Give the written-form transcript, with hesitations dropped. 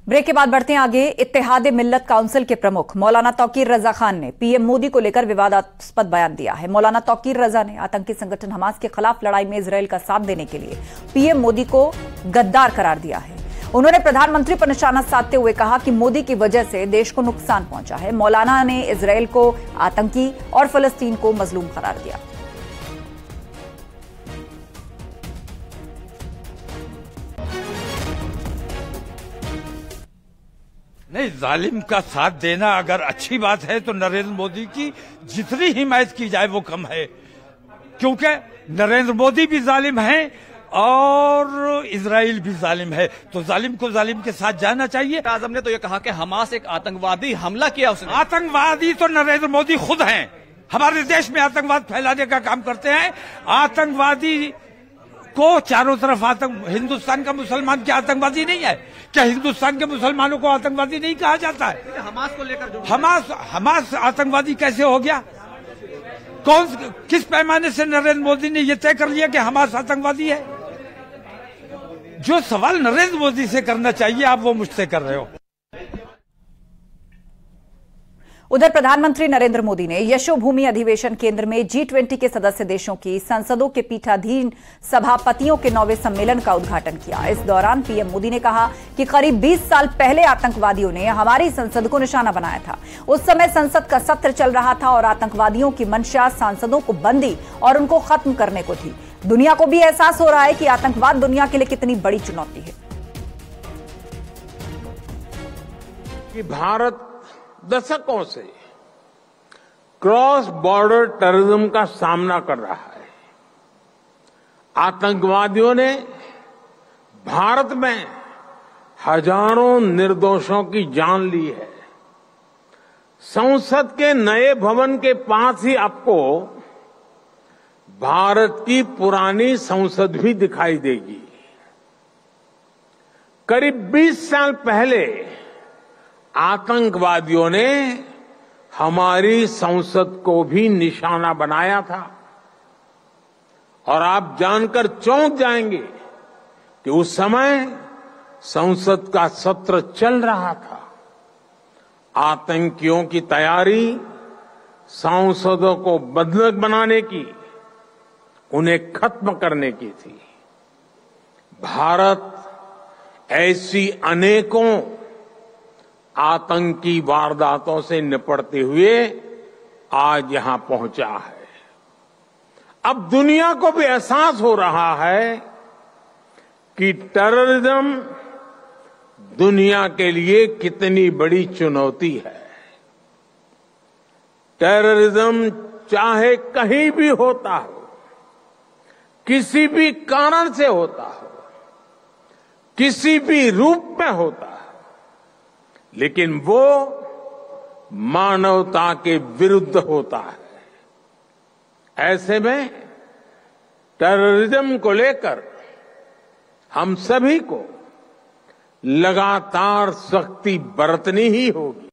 Break के बाद बढ़ते हैं आगे। इत्तेहाद मिल्लत काउंसिल के प्रमुख मौलाना तौकीर रजा खान ने पीएम मोदी को लेकर विवादास्पद बयान दिया है। मौलाना तौकीर रजा ने आतंकी संगठन हमास के खिलाफ लड़ाई में इजरायल का साथ देने के लिए पीएम मोदी को गद्दार करार दिया है। उन्होंने प्रधानमंत्री पर निशाना साधते हुए कहा कि मोदी की वजह से देश को नुकसान पहुंचा है। मौलाना ने इजरायल को आतंकी और फलस्तीन को मजलूम करार दिया। नहीं, जालिम का साथ देना अगर अच्छी बात है तो नरेंद्र मोदी की जितनी हिमायत की जाए वो कम है, क्योंकि नरेंद्र मोदी भी जालिम हैं और इजराइल भी जालिम है, तो जालिम को जालिम के साथ जाना चाहिए। आजम ने तो ये कहा कि हमास एक आतंकवादी हमला किया उसने। आतंकवादी तो नरेंद्र मोदी खुद हैं, हमारे देश में आतंकवाद फैलाने का काम करते हैं। आतंकवादी को चारों तरफ हिंदुस्तान का मुसलमान क्या आतंकवादी नहीं है? क्या हिंदुस्तान के मुसलमानों को आतंकवादी नहीं कहा जाता है? हमास को लेकर जो हमास आतंकवादी कैसे हो गया? किस पैमाने से नरेंद्र मोदी ने यह तय कर लिया कि हमास आतंकवादी है? जो सवाल नरेंद्र मोदी से करना चाहिए आप वो मुझसे कर रहे हो। उधर प्रधानमंत्री नरेंद्र मोदी ने यशोभूमि अधिवेशन केंद्र में G20 के सदस्य देशों की संसदों के पीठाधीन सभापतियों के 9वें सम्मेलन का उद्घाटन किया। इस दौरान पीएम मोदी ने कहा कि करीब 20 साल पहले आतंकवादियों ने हमारी संसद को निशाना बनाया था। उस समय संसद का सत्र चल रहा था और आतंकवादियों की मंशा सांसदों को बंदी और उनको खत्म करने को थी। दुनिया को भी एहसास हो रहा है कि आतंकवाद दुनिया के लिए कितनी बड़ी चुनौती है। कि भारत दशकों से क्रॉस बॉर्डर टेररिज्म का सामना कर रहा है। आतंकवादियों ने भारत में हजारों निर्दोषों की जान ली है। संसद के नए भवन के पास ही आपको भारत की पुरानी संसद भी दिखाई देगी। करीब 20 साल पहले आतंकवादियों ने हमारी संसद को भी निशाना बनाया था और आप जानकर चौंक जाएंगे कि उस समय संसद का सत्र चल रहा था। आतंकियों की तैयारी सांसदों को बदनक बनाने की, उन्हें खत्म करने की थी। भारत ऐसी अनेकों आतंकी वारदातों से निपटते हुए आज यहां पहुंचा है। अब दुनिया को भी एहसास हो रहा है कि टेररिज्म दुनिया के लिए कितनी बड़ी चुनौती है। टेररिज्म चाहे कहीं भी होता हो, किसी भी कारण से होता हो, किसी भी रूप में होता है, लेकिन वो मानवता के विरुद्ध होता है। ऐसे में टेररिज्म को लेकर हम सभी को लगातार सख्ती बरतनी ही होगी।